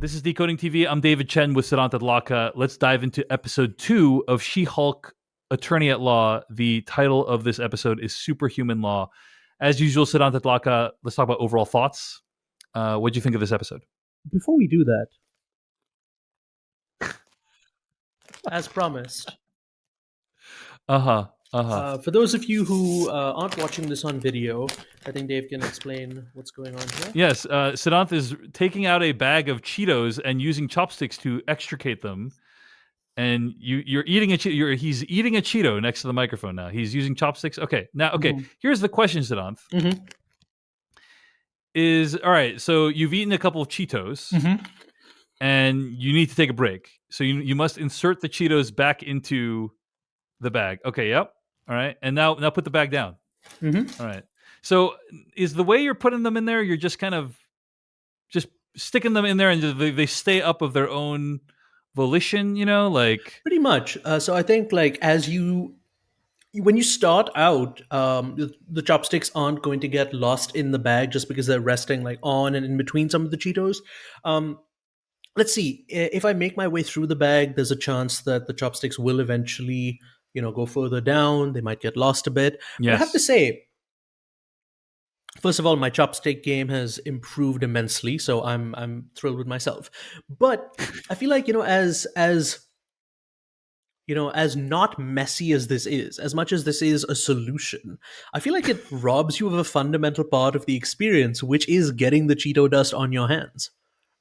This is Decoding TV. I'm David Chen with Siddhant Adlaka. Let's dive into episode 2 of She-Hulk Attorney at Law. The title of this episode is Superhuman Law. As usual, Siddhant Adlaka, let's talk about overall thoughts. What do you think of this episode? Before we do that, as promised, for those of you who aren't watching this on video, I think Dave can explain what's going on here. Yes, Siddhant is taking out a bag of Cheetos and using chopsticks to extricate them. And you're eating he's eating a Cheeto next to the microphone now. He's using chopsticks. Okay, Here's the question, Siddhant. All right, so you've eaten a couple of Cheetos, and you need to take a break. So you must insert the Cheetos back into the bag. Okay, yep. All right, and now put the bag down. All right. So is the way you're putting them in there, you're just kind of just sticking them in there and they stay up of their own volition, like pretty much. So I think like when you start out, the chopsticks aren't going to get lost in the bag just because they're resting like on and in between some of the Cheetos. Let's see. If I make my way through the bag, there's a chance that the chopsticks will eventually, go further down. They might get lost a bit. Yes. But I have to say, first of all, my chopstick game has improved immensely, so I'm thrilled with myself. But I feel like as not messy as this is, as much as this is a solution, I feel like it robs you of a fundamental part of the experience, which is getting the Cheeto dust on your hands.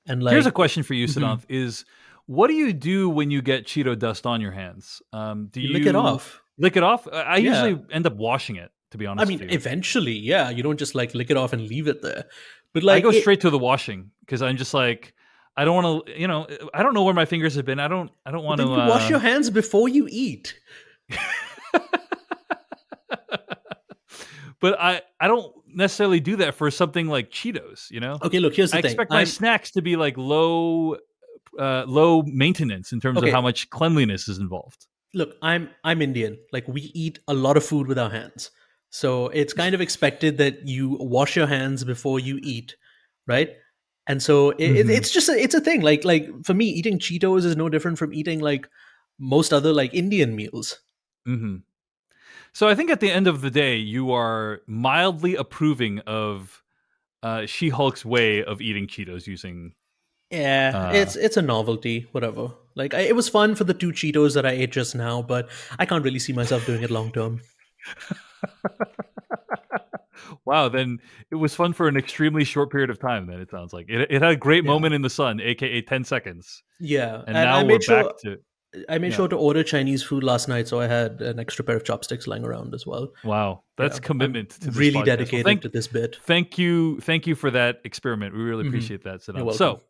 And here's a question for you, Siddhant: is what do you do when you get Cheeto dust on your hands? Do you lick it off? Lick it off? I usually end up washing it. To be honest, eventually, yeah. You don't just like lick it off and leave it there. But like, I go straight to the washing because I'm just like, I don't want to. I don't know where my fingers have been. I don't want to wash your hands before you eat. But I don't necessarily do that for something like Cheetos. Okay, look, here's the thing. I expect my snacks to be like low maintenance in terms of how much cleanliness is involved. Look, I'm Indian. Like, we eat a lot of food with our hands. So it's kind of expected that you wash your hands before you eat, right? And so it's a thing. Like for me, eating Cheetos is no different from eating like most other like Indian meals. So I think at the end of the day, you are mildly approving of She-Hulk's way of eating Cheetos using. Yeah, it's a novelty, whatever. Like it was fun for the 2 Cheetos that I ate just now, but I can't really see myself doing it long term. Wow, then it was fun for an extremely short period of time. Then it sounds like it had a great moment in the sun, aka 10 seconds. Yeah, and now we're back to. I made sure to order Chinese food last night, so I had an extra pair of chopsticks lying around as well. Wow, that's commitment to this really podcast. dedicated to this bit. Thank you for that experiment. We really appreciate that, Siddhant. So,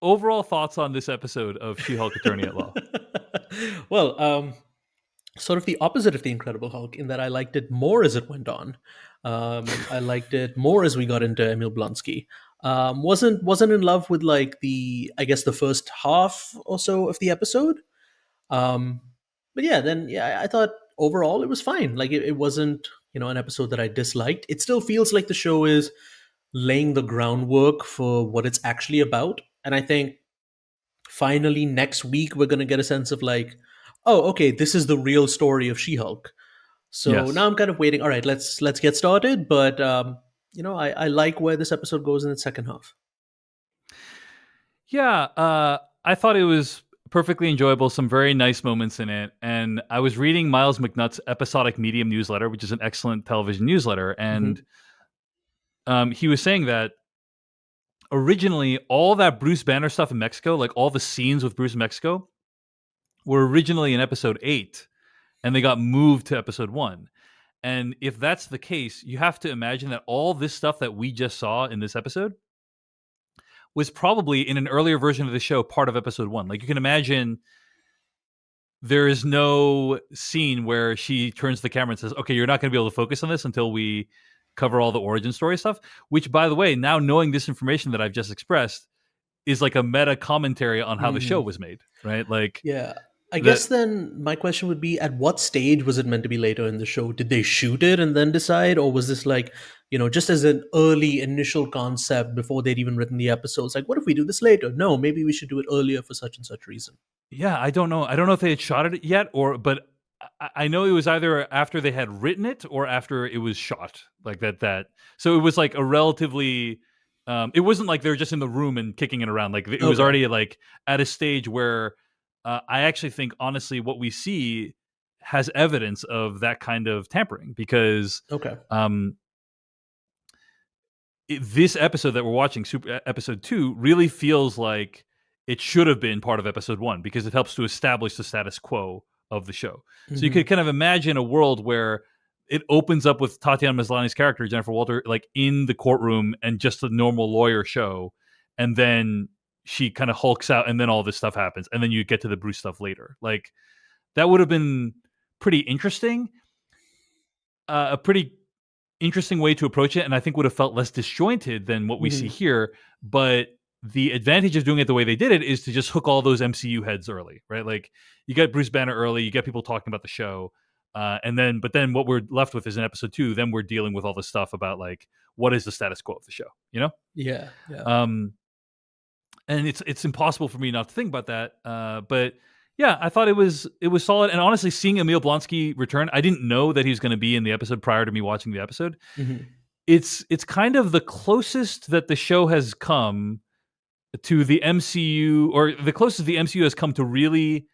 overall thoughts on this episode of She-Hulk Attorney at Law? Well, sort of the opposite of the Incredible Hulk in that I liked it more as it went on. I liked it more as we got into Emil Blonsky. Wasn't in love with like the first half or so of the episode. But I thought overall it was fine. Like it wasn't, an episode that I disliked. It still feels like the show is laying the groundwork for what it's actually about. And I think finally next week we're going to get a sense of like, oh, okay, this is the real story of She-Hulk. So now I'm kind of waiting. All right, let's get started. But I like where this episode goes in its second half. Yeah, I thought it was perfectly enjoyable. Some very nice moments in it. And I was reading Miles McNutt's Episodic Medium newsletter, which is an excellent television newsletter. And he was saying that originally all that Bruce Banner stuff in Mexico, like all the scenes with Bruce in Mexico, were originally in episode 8. And they got moved to episode 1. And if that's the case, you have to imagine that all this stuff that we just saw in this episode was probably in an earlier version of the show part of episode 1. Like you can imagine there is no scene where she turns to the camera and says, okay, you're not going to be able to focus on this until we cover all the origin story stuff, which by the way, now knowing this information that I've just expressed is like a meta commentary on how the show was made, right? Like, yeah. I That guess then my question would be, at what stage was it meant to be later in the show? Did they shoot it and then decide? Or was this like, just as an early initial concept before they'd even written the episodes? Like, what if we do this later? No, maybe we should do it earlier for such and such reason. Yeah, I don't know. I don't know if they had shot it yet, but I know it was either after they had written it or after it was shot. Like that. So it was like a relatively. It wasn't like they were just in the room and kicking it around. Like it was Okay. already like at a stage where I actually think, honestly, what we see has evidence of that kind of tampering because Okay. um, this episode that we're watching, episode 2, really feels like it should have been part of episode 1 because it helps to establish the status quo of the show. So you Hmm. could kind of imagine a world where it opens up with Tatiana Maslany's character, Jennifer Walter, like in the courtroom and just a normal lawyer show. And then she kind of hulks out and then all this stuff happens. And then you get to the Bruce stuff later. Like that would have been pretty interesting. A pretty interesting way to approach it, and I think would have felt less disjointed than what we see Hmm. here. But the advantage of doing it the way they did it is to just hook all those MCU heads early, right? Like you get Bruce Banner early, you get people talking about the show, but then what we're left with is in episode 2. Then we're dealing with all this stuff about like what is the status quo of the show, you know? Yeah. Yeah. Um, and it's impossible for me not to think about that. But yeah, I thought it was solid. And honestly, seeing Emil Blonsky return, I didn't know that he was going to be in the episode prior to me watching the episode. Hmm. It's kind of the closest that the show has come to the MCU, or the closest the MCU has come to really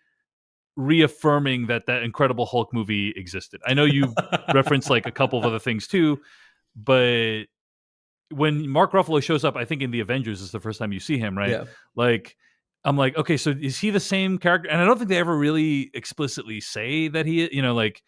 reaffirming that that Incredible Hulk movie existed. I know you referenced like a couple of other things too, but when Mark Ruffalo shows up, I think in the Avengers is the first time you see him, right? Yeah. Like, I'm like, okay, so is he the same character? And I don't think they ever really explicitly say that like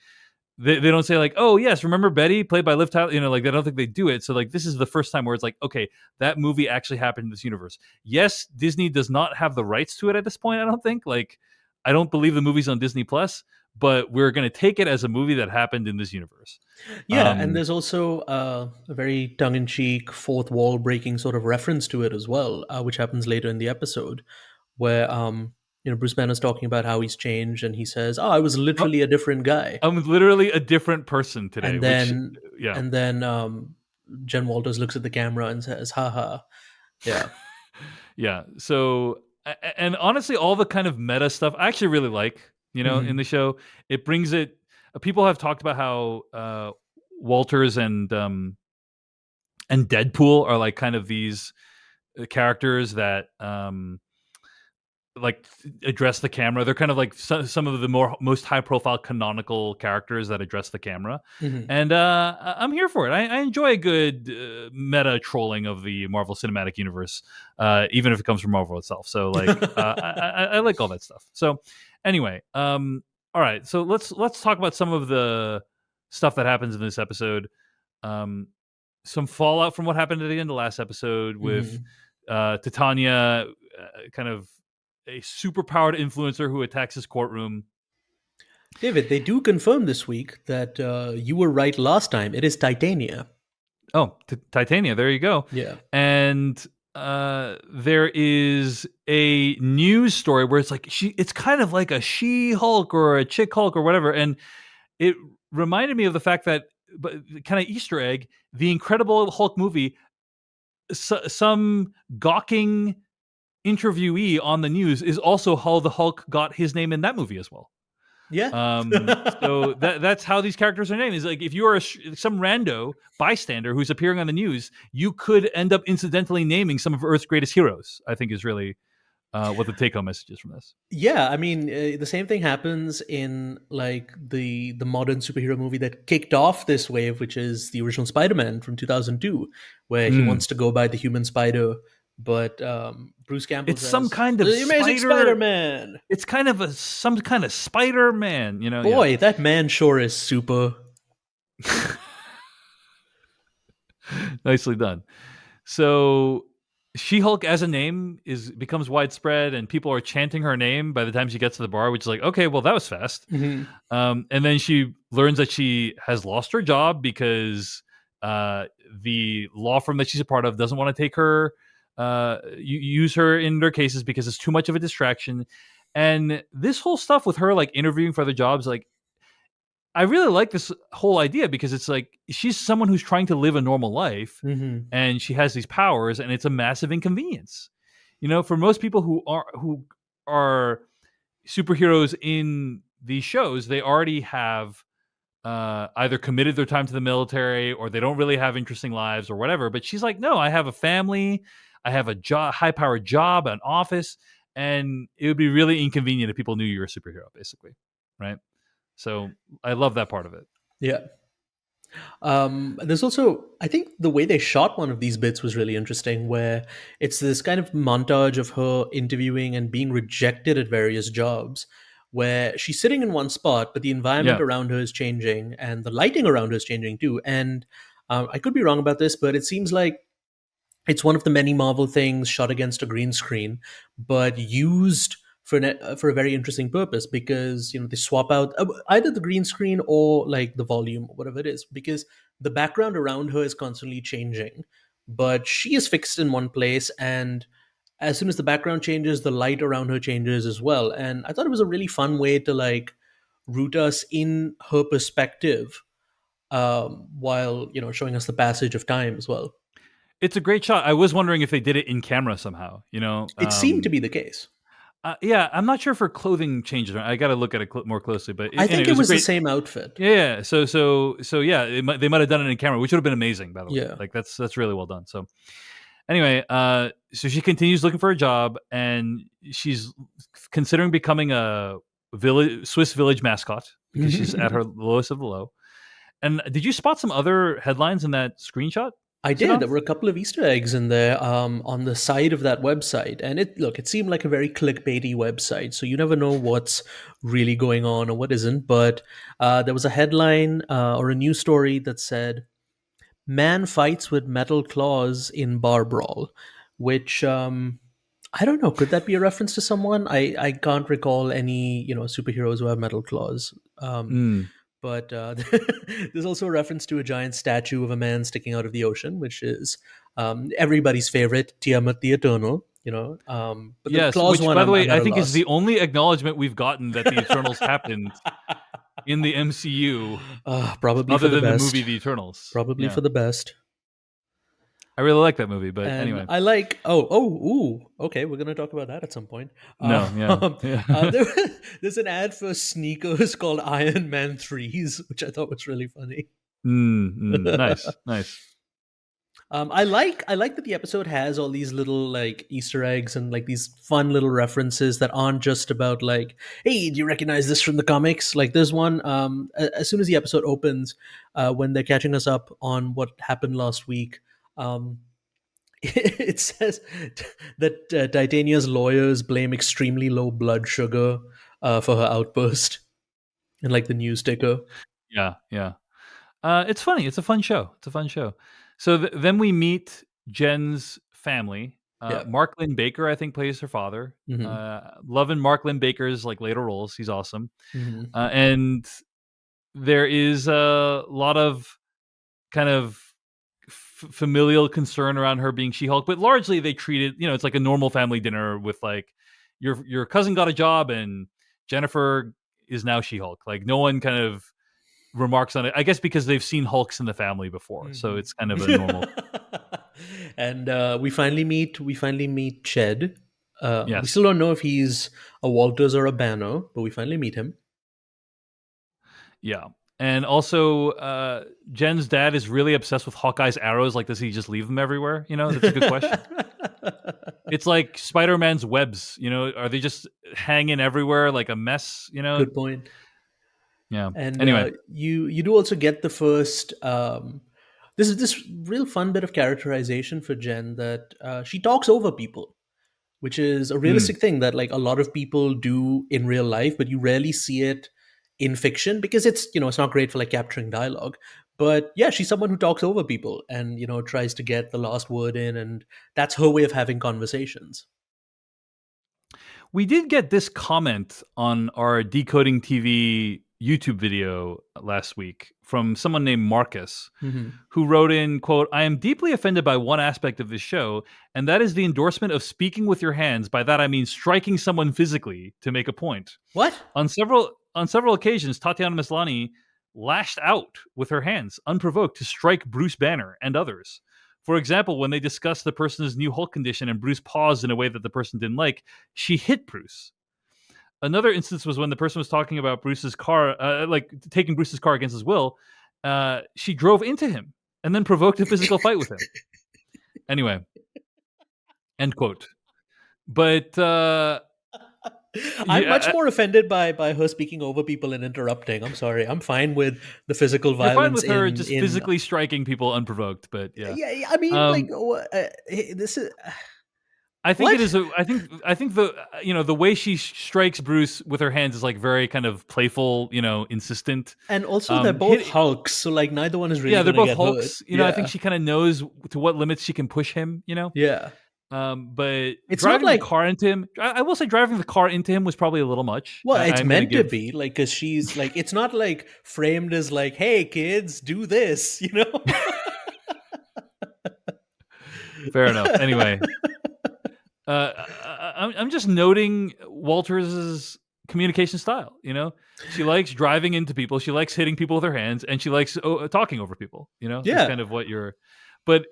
they don't say like, oh yes, remember Betty played by Liv Tyler? Like I don't think they do it. So like this is the first time where it's like, okay, that movie actually happened in this universe. Yes, Disney does not have the rights to it at this point. I don't think. Like, I don't believe the movie's on Disney Plus, but we're going to take it as a movie that happened in this universe. Yeah, and Um, there's also a very tongue-in-cheek, fourth wall breaking sort of reference to it as well, which happens later in the episode, where Bruce Banner's talking about how he's changed, and he says, "Oh, I was oh, literally a different guy," I'm literally a different person today, and which then yeah. and then Jen Walters looks at the camera and says, "Haha, yeah." Yeah. So, and honestly, all the kind of meta stuff I actually really like, in Hmm. the show. It brings it, people have talked about how Walters and Deadpool are like kind of these characters that like address the camera. They're kind of like some of the most high profile canonical characters that address the camera, Hmm. and I'm here for it. I enjoy a good meta trolling of the Marvel Cinematic Universe, even if it comes from Marvel itself. So like I like all that stuff. So anyway, all right. So let's talk about some of the stuff that happens in this episode. Um, some fallout from what happened at the end of the last episode with Hmm. Titania, kind of a superpowered influencer who attacks his courtroom. David, they do confirm this week that you were right last time. It is Titania. Oh, Titania, there you go. Yeah. And there is a news story where it's like it's kind of like a She-Hulk or a Chick Hulk or whatever, and it reminded me of the fact that, but kind of Easter egg, the Incredible Hulk movie. Some gawking interviewee on the news is also how the Hulk got his name in that movie as well. Yeah. So that's how these characters are named. Is like if you are some rando bystander who's appearing on the news, you could end up incidentally naming some of Earth's greatest heroes. I think is really what the take-home message is from this. Yeah, I mean, the same thing happens in like the modern superhero movie that kicked off this wave, which is the original Spider-Man from 2002, where he Mm. wants to go by the Human Spider, but Bruce Campbell It's some says, kind of "The Amazing spider. Spider-Man." It's kind of some kind of Spider-Man. Yeah. Boy, that man sure is super. Nicely done. So She-Hulk as a name becomes widespread, and people are chanting her name by the time she gets to the bar, which is like, okay, well that was fast. Mhm. And then she learns that she has lost her job because the law firm that she's a part of doesn't want to take her, use her in their cases because it's too much of a distraction. And this whole stuff with her like interviewing for other jobs, like I really like this whole idea because it's like she's someone who's trying to live a normal life Mm-hmm. and she has these powers and it's a massive inconvenience. You know, for most people who are superheroes in these shows, they already have either committed their time to the military or they don't really have interesting lives or whatever. But she's like, no, I have a family, I have a job, high powered job, an office, and it would be really inconvenient if people knew you're a superhero, basically, right? So I love that part of it. Yeah. There's also, I think the way they shot one of these bits was really interesting, where it's this kind of montage of her interviewing and being rejected at various jobs, where she's sitting in one spot, but the environment Yeah. around her is changing and the lighting around her is changing too. And I could be wrong about this, but it seems like it's one of the many Marvel things shot against a green screen, but used for a very interesting purpose, because they swap out either the green screen or like the volume or whatever it is, because the background around her is constantly changing, but she is fixed in one place, and as soon as the background changes, the light around her changes as well. And I thought it was a really fun way to like root us in her perspective, while showing us the passage of time as well. It's a great shot. I was wondering if they did it in camera somehow, you know? It seemed to be the case. Yeah, I'm not sure for clothing changes. I got to look at it more closely, but I anyway, think it it was a was the great. same outfit. Yeah, yeah. So yeah, they might have done it in camera, which would have been amazing, by the way. Yeah. Like that's really well done. So anyway, so she continues looking for a job, and she's considering becoming a Swiss village mascot because she's at her lowest of the low. And did you spot some other headlines in that screenshot, I did. There Siddhant? were a couple of Easter eggs in there, on the side of that website, and it seemed like a very clickbaity website. So you never know what's really going on or what isn't. But there was a headline, or a news story that said, "Man fights with metal claws in bar brawl," which, I don't know. Could that be a reference to someone? I can't recall any superheroes who have metal claws. Mm. But there's also a reference to a giant statue of a man sticking out of the ocean, which is, everybody's favorite, Tiamat the Eternal. But the Yes, claws which one, by the I'm way, at I a think is loss. the only acknowledgement we've gotten that the Eternals happened in the MCU, Probably for other the than the movie best. The Eternals. Probably Yeah, for the best. I really like that movie, but And anyway, I like, ooh, okay, we're gonna talk about that at some point. no, yeah, yeah. There, there's an ad for sneakers called Iron Man threes, which I thought was really funny. Nice, nice. I like that the episode has all these little like Easter eggs and like these fun little references that aren't just about like, hey, do you recognize this from the comics? Like there's one, as soon as the episode opens, when they're catching us up on what happened last week. Um, it says that Titania's lawyers blame extremely low blood sugar, for her outburst, and like the news ticker. Yeah, yeah. It's funny. It's a fun show. It's a fun show. So then we meet Jen's family. Yeah. Mark Lynn Baker, I think, plays her father. Hmm. Loving Mark Lynn Baker's like later roles. He's awesome. Hmm. And there is a lot of kind of familial concern around her being She-Hulk, but largely they treat it, it's like a normal family dinner with like your cousin got a job and Jennifer is now She-Hulk. Like no one kind of remarks on it. I guess because they've seen Hulks in the family before, so Hmm. it's kind of a normal. And we finally meet Ched. We Yes, still don't know if he's a Walters or a Banner, but we finally meet him. yeah, and also Jen's dad is really obsessed with Hawkeye's arrows. Like, does he just leave them everywhere? That's a good question. It's like Spider-Man's webs. Are they just hanging everywhere like a mess? Good point. Yeah. And Anyway, you do also get the first, this is this real fun bit of characterization for Jen, that she talks over people, which is a mm. realistic thing that like a lot of people do in real life, but you rarely see it in fiction because it's not great for like capturing dialogue. But yeah, she's someone who talks over people and tries to get the last word in, and that's her way of having conversations. We did get this comment on our Decoding TV YouTube video last week from someone named Marcus, Mm-hmm. who wrote in, quote, "I am deeply offended by one aspect of this show, and that is the endorsement of speaking with your hands. By that I mean striking someone physically to make a point. What? On several occasions, Tatiana Maslany lashed out with her hands, unprovoked, to strike Bruce Banner and others. For example, when they discussed the person's new Hulk condition and Bruce paused in a way that the person didn't like, she hit Bruce. Another instance was when the person was talking about Bruce's car, like taking Bruce's car against his will. She drove into him and then provoked a physical fight with him. Anyway, end quote. But I'm much yeah, more offended by her speaking over people and interrupting. I'm sorry. I'm fine with the physical you're fine violence with her in just physically striking people unprovoked, but yeah. yeah. I mean, like, Um, this is I think it what? is. I think the the way she strikes Bruce with her hands is like very kind of playful, insistent. And also, they're both Hit, Hulks, so like neither one is really yeah, they're gonna both get hurt. Hulks. I think Yeah, she kind of knows to what limits she can push him. yeah. But It's not driving the like, car into him, I will say driving the car into him was probably a little much. well, it's I'm going to meant to give be like, because she's like, it's not like framed as like, hey kids, do this, you know. fair enough. Anyway, I'm just noting Walters's communication style. She likes driving into people, she likes hitting people with her hands, and she likes talking over people. Is Yeah. kind of what you're. But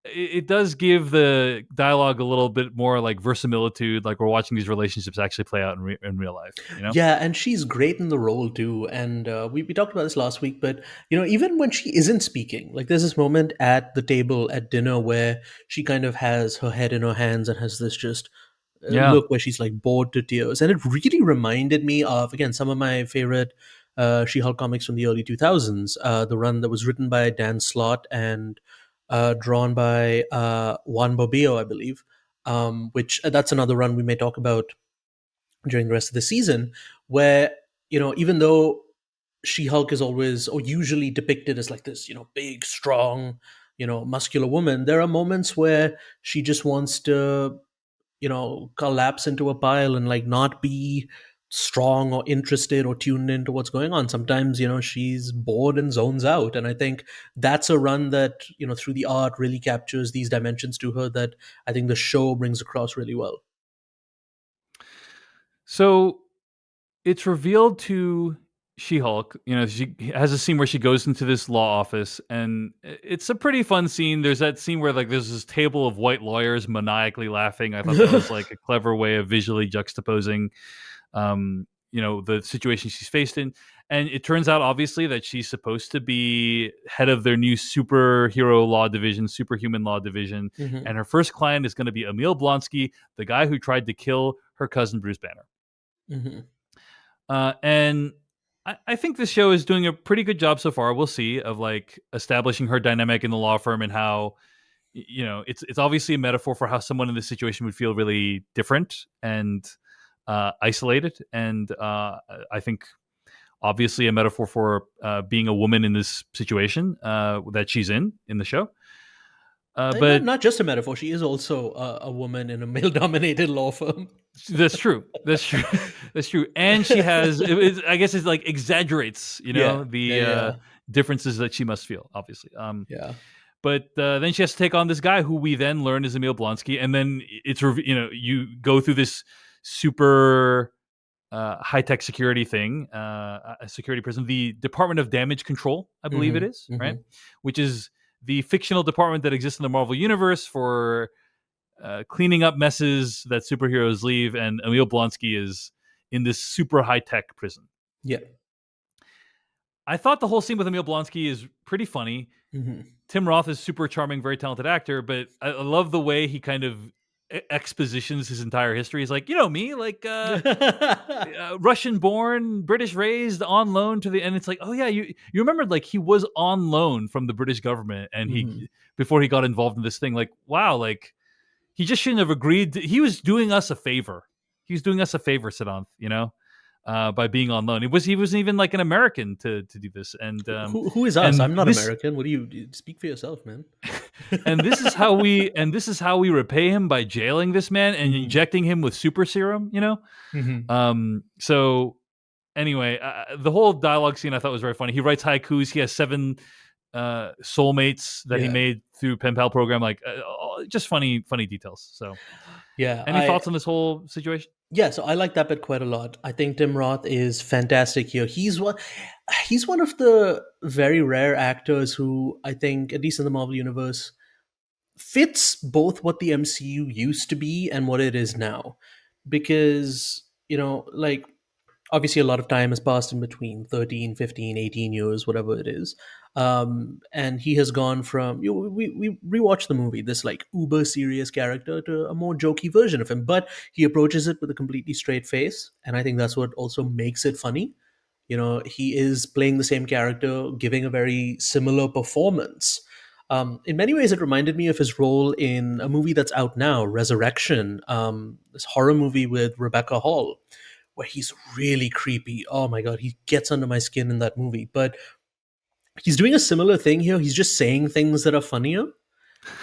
it does give the dialogue a little bit more like verisimilitude, like we're watching these relationships actually play out in real life. Yeah, and she's great in the role too. And we talked about this last week, but even when she isn't speaking, like there's this moment at the table at dinner where she kind of has her head in her hands and has this just Yeah. look where she's like bored to tears. And it really reminded me of, again, some of my favorite She-Hulk comics from the early 2000s. The run that was written by Dan Slott and drawn by Juan Bobio, I believe. Which that's another run we may talk about during the rest of the season, where even though She-Hulk is always or usually depicted as like this big, strong, muscular woman, there are moments where she just wants to collapse into a pile and like not be strong or interested or tuned into what's going on. Sometimes she's bored and zones out, and I think that's a run that through the art really captures these dimensions to her that I think the show brings across really well. So it's revealed to She-Hulk, she has a scene where she goes into this law office, and it's a pretty fun scene. There's that scene where like there's this table of white lawyers maniacally laughing. I thought that was like a clever way of visually juxtaposing, the situation she's faced in. And it turns out, obviously, that she's supposed to be head of their new superhero law division, Superhuman Law division. Hmm. And her first client is going to be Emil Blonsky, the guy who tried to kill her cousin Bruce Banner. Hmm. And I think this show is doing a pretty good job so far. We'll see, of like establishing her dynamic in the law firm and how it's obviously a metaphor for how someone in this situation would feel really different and isolated, and I think obviously a metaphor for being a woman in this situation that she's in the show. Not, But not just a metaphor. She is also a woman in a male-dominated law firm. that's true. That's true. That's true. And she has, I guess, it's like exaggerates, Yeah, yeah, the yeah, differences that she must feel, obviously. yeah. But then she has to take on this guy who we then learn is Emil Blonsky, and then you go through this super high tech security thing, a security prison, the Department of Damage Control, I believe it Hmm. is, right? Hmm. Which is the fictional department that exists in the Marvel universe for cleaning up messes that superheroes leave, and Emil Blonsky is in this super high tech prison. Yeah. I thought the whole scene with Emil Blonsky is pretty funny. Hmm. Tim Roth is super charming, very talented actor, but I love the way he kind of expositions his entire history. He's like, me, like Russian born, British raised, on loan to the, and it's like, oh yeah, you remember like he was on loan from the British government, and Hmm. he before he got involved in this thing. Like, wow, like he just shouldn't have agreed. He was doing us a favor. He was doing us a favor, Siddhant, by being on loan. He wasn't even like an American to do this, Who is us? and I'm not this American. What do you speak for yourself, man? and this is how we repay him, by jailing this man and Hmm. injecting him with super serum. Hmm. So Anyway, the whole dialogue scene I thought was very funny. He writes haikus. He has seven soulmates that he Yeah, made through pen pal program. Like just funny details. So, yeah. any thoughts on this whole situation? So I like that bit quite a lot. I think Tim Roth is fantastic here. He's one of the very rare actors who I think, at least in the Marvel universe, fits both what the MCU used to be and what it is now. Because, like, obviously a lot of time has passed in between 13, 15, 18 years, whatever it is. And he has gone from, we rewatched the movie, this like uber serious character, to a more jokey version of him, but he approaches it with a completely straight face. And I think that's what also makes it funny. He is playing the same character, giving a very similar performance. In many ways, it reminded me of his role in a movie that's out now, Resurrection, this horror movie with Rebecca Hall, where he's really creepy. Oh my god, he gets under my skin in that movie. But he's doing a similar thing here. He's just saying things that are funnier.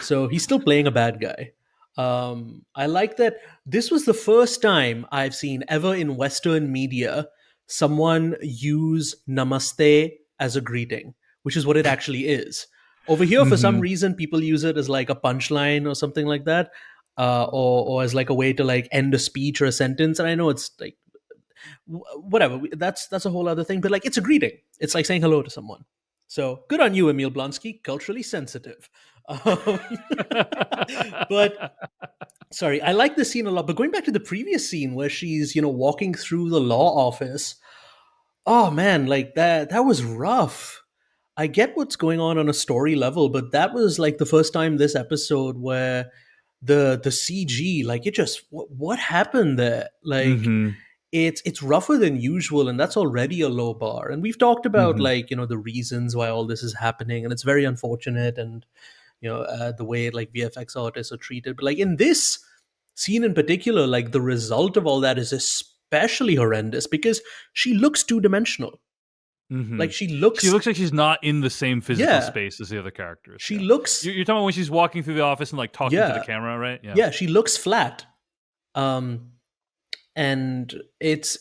So he's still playing a bad guy. I like that this was the first time I've seen ever in Western media someone use namaste as a greeting, which is what it actually is. Over here, for some Mm-hmm. reason, people use it as like a punchline or something like that, or as like a way to like end a speech or a sentence. And I know it's like whatever. That's a whole other thing. But like, it's a greeting. It's like saying hello to someone. So good on you, Emil Blonsky. Culturally sensitive. Um, but sorry, I like this scene a lot. But going back to the previous scene where she's walking through the law office, oh man, like that was rough. I get what's going on a story level, but that was like the first time this episode where the CG, like, it just, what happened there? Like, mm-hmm. it's rougher than usual, and that's already a low bar. And we've talked about, Mm-hmm. like, the reasons why all this is happening, and it's very unfortunate. And the way like VFX artists are treated, but like in this scene in particular, like the result of all that is especially horrendous because she looks two-dimensional. Mm-hmm. Like, she She looks, looks like she's not in the same physical yeah, space as the other characters. she Yeah, looks, you're talking about when she's walking through the office and like talking to the yeah, camera, right? Yeah. yeah, she looks flat. um and it's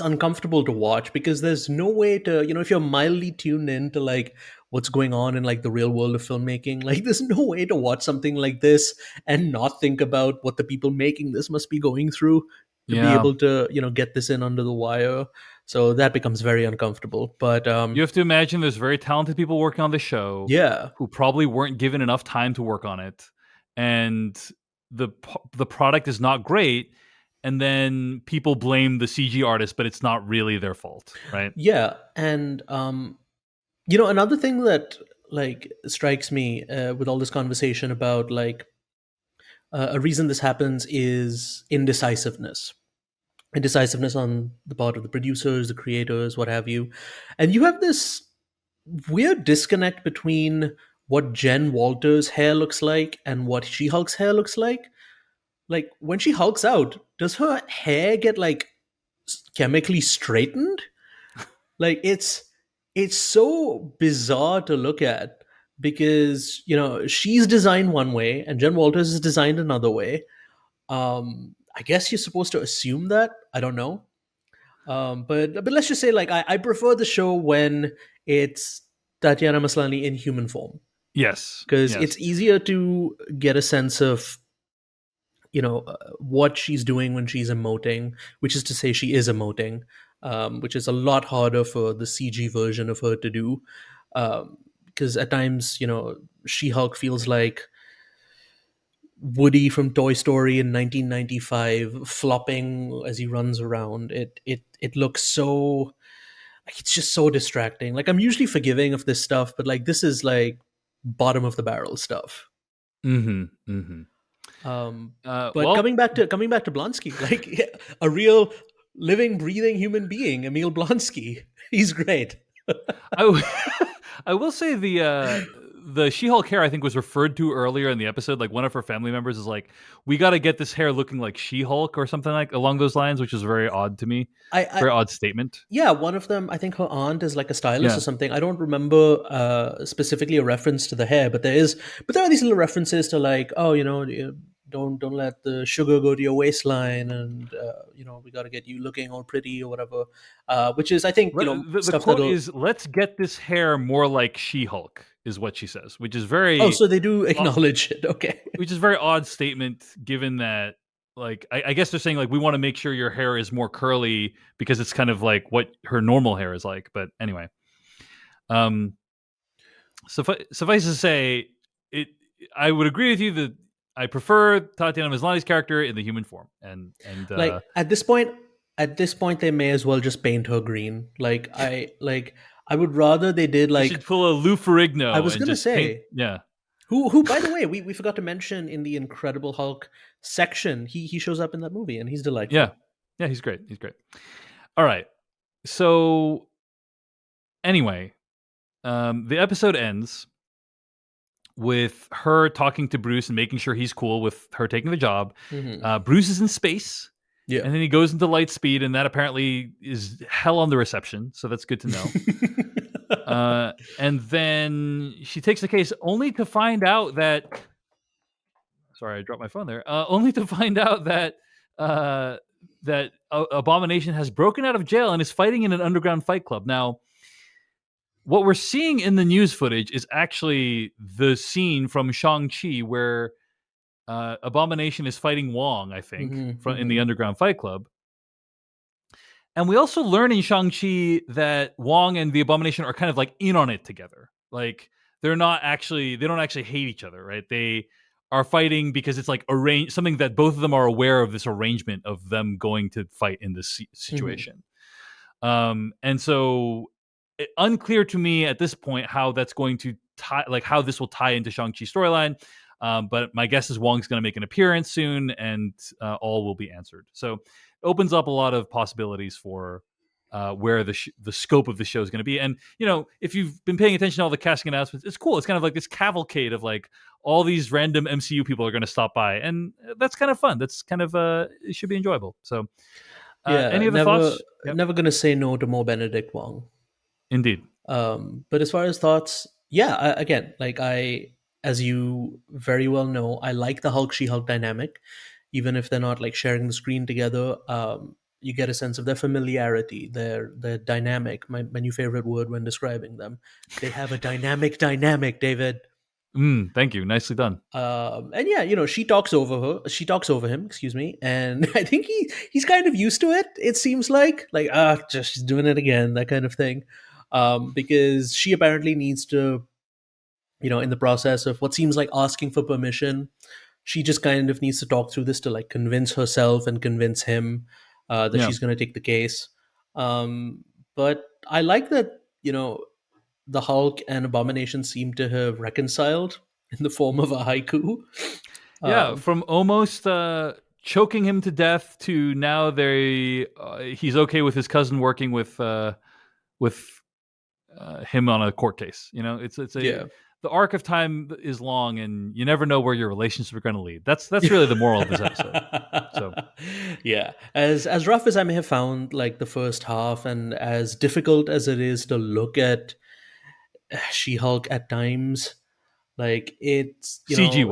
uncomfortable to watch because there's no way to, if you're mildly tuned in to like what's going on in like the real world of filmmaking, like there's no way to watch something like this and not think about what the people making this must be going through to be Yeah. able to get this in under the wire. So that becomes very uncomfortable. But You have to imagine there's very talented people working on the show yeah, who probably weren't given enough time to work on it, and the product is not great. And then people blame the CG artist, but it's not really their fault, right? yeah. And another thing that like strikes me with all this conversation about like a reason this happens is indecisiveness on the part of the producers, the creators, what have you. And you have this weird disconnect between what Jen Walters' hair looks like and what She Hulk's hair looks like. Like, when she hulks out, does her hair get like chemically straightened? Like, it's so bizarre to look at because she's designed one way and Jen Walters is designed another way. I guess you're supposed to assume that. I don't know. But let's just say, like, I prefer the show when it's Tatiana Maslany in human form Yes. because Yes. it's easier to get a sense of what she's doing when she's emoting, which is to say she is emoting, which is a lot harder for the CG version of her to do. Because at times, She Hulk feels like Woody from Toy Story in 1995 flopping as he runs around. It looks so, like, it's just so distracting. Like, I'm usually forgiving of this stuff, but like this is like bottom of the barrel stuff. Mm-hmm. Mm-hmm. Um, but Well, coming back to Blonsky, like, yeah, a real living, breathing human being, Emil Blonsky. He's great. I I will say the She-Hulk hair I think was referred to earlier in the episode. Like one of her family members is like, "We got to get this hair looking like She-Hulk" or something like along those lines, which is very odd to me. I Very odd statement. Yeah, one of them, I think her aunt is like a stylist or Yeah. something. I don't remember specifically a reference to the hair, but there are these little references to like, oh, don't let the sugar go to your waistline, and we got to get you looking all pretty or whatever. Which is, I think, The stuff quote that'll. is, "Let's get this hair more like She-Hulk," is what she says, Oh, so they do acknowledge it. Okay. which is a very odd statement given that, like, I guess they're saying like we want to make sure your hair is more curly because it's kind of like what her normal hair is like. But anyway, um, suffice to say, it. I would agree with you that I prefer Tatiana Maslany's character in the human form, and Like at this point, they may as well just paint her green. I would rather they did they like. should pull a Lou I Ferrigno was and gonna just paint. say, Yeah, who by the way, we forgot to mention in the Incredible Hulk section, he shows up in that movie and he's yeah, delightful. yeah. He's great. He's great. All right. So anyway, the episode ends with her talking to Bruce and making sure he's cool with her taking the job. Hmm. Bruce is in space, Yeah. and then he goes into light speed, and that apparently is hell on the reception. So that's good to know. And then she takes the case only to find out that. Sorry, I dropped my phone there. Only to find out that Abomination has broken out of jail and is fighting in an underground fight club. Now, what we're seeing in the news footage is actually the scene from Shang-Chi where Abomination is fighting Wong, I think, Hmm. in the Hmm. underground fight club. And we also learn in Shang-Chi that Wong and the Abomination are kind of like in on it together. Like they don't actually hate each other, right? They are fighting because it's like something that both of them are aware of, this arrangement of them going to fight in this Hmm. situation. And so unclear to me at this point how that's going to tie, like how this will tie into Shang-Chi's storyline. But my guess is Wong's going to make an appearance soon, and all will be answered. So it opens up a lot of possibilities for where the scope of the show is going to be. And if you've been paying attention to all the casting announcements, it's cool. It's kind of like this cavalcade of like all these random MCU people are going to stop by, and that's kind of fun. That's kind of it should be enjoyable. So, Yeah. any other Never thoughts? Yep, never gonna say no to more Benedict Wong. indeed. But as far as thoughts, yeah, again, like as you very well know, I like the Hulk She-Hulk dynamic, even if they're not like sharing the screen together. You get a sense of their familiarity, their dynamic. My new favorite word when describing them. They have a dynamic, David. Thank you. Nicely done. And yeah, she talks over him, excuse me, and I think he's kind of used to it. It seems like just she's doing it again, that kind of thing. Because she apparently needs to, in the process of what seems like asking for permission, she just kind of needs to talk through this to like convince herself and convince him that Yeah. she's going to take the case. But I like that, the Hulk and Abomination seem to have reconciled in the form of a haiku. Yeah, Um, from almost choking him to death to now he's okay with his cousin working with him on a court case. yeah. The arc of time is long, and you never know where your relationships are going to lead. That's really the moral of this episode. So Yeah, as rough as I may have found like the first half, and as difficult as it is to look at She-Hulk at times, like it's CG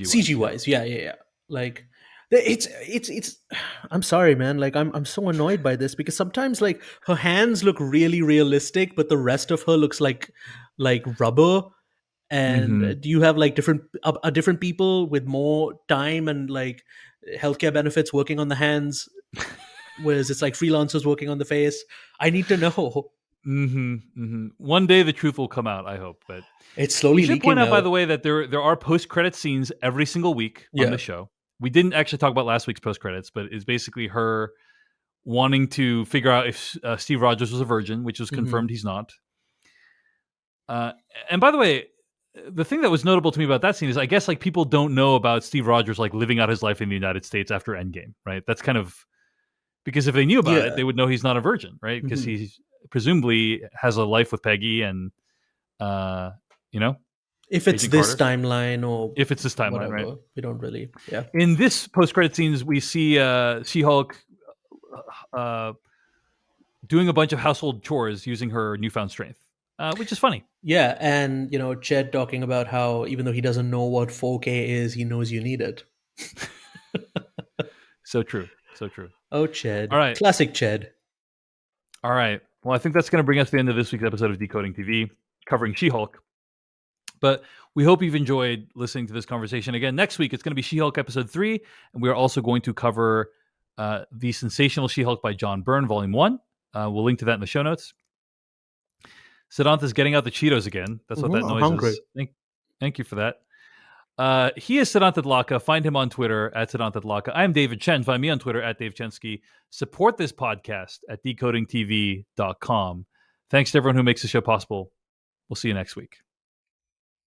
CG wise, wise, yeah. Like it's I'm sorry, man. Like I'm so annoyed by this because sometimes like her hands look really realistic, but the rest of her looks like rubber. yeah. And do you have like different people with more time and like healthcare benefits working on the hands, whereas it's like freelancers working on the face? I need to know. One day the truth will come out, I hope. But It's we slowly should point leaking out, by now. the way, that there are post credit scenes every single week on Yeah. the show. We didn't actually talk about last week's post credits, but it's basically her wanting to figure out if Steve Rogers was a virgin, which was Hmm. confirmed he's not. Uh, and by the way, the thing that was notable to me about that scene is I guess like people don't know about Steve Rogers like living out his life in the United States after Endgame, right? That's kind of because if they knew about it, Yeah. they would know he's not a virgin, right? Because Hmm. he presumably has a life with Peggy and uh, you know If it's Agent this Carter. timeline or If it's this timeline, right? whatever, we don't really. Yeah. In this post credit scenes, we see She-Hulk uh, doing a bunch of household chores using her newfound strength, which is funny. Yeah, and Ched talking about how even though he doesn't know what 4K is, he knows you need it. So true. So true. Oh, All Ched. right. Classic Ched. All right. Well, I think that's going to bring us to the end of this week's episode of Decoding TV, covering She-Hulk. But we hope you've enjoyed listening to this conversation. Again, next week, it's going to be She-Hulk episode 3, and we are also going to cover The Sensational She-Hulk by John Byrne, volume 1. We'll link to that in the show notes. Siddhant is getting out the Cheetos again. That's what that I'm noise hungry. is. Thank you for that. He is Siddhant Adlaka. Find him on Twitter at Siddhant Adlaka. I'm David Chen. Find me on Twitter at Dave Chensky. Support this podcast at decodingtv.com. Thanks to everyone who makes the show possible. We'll see you next week.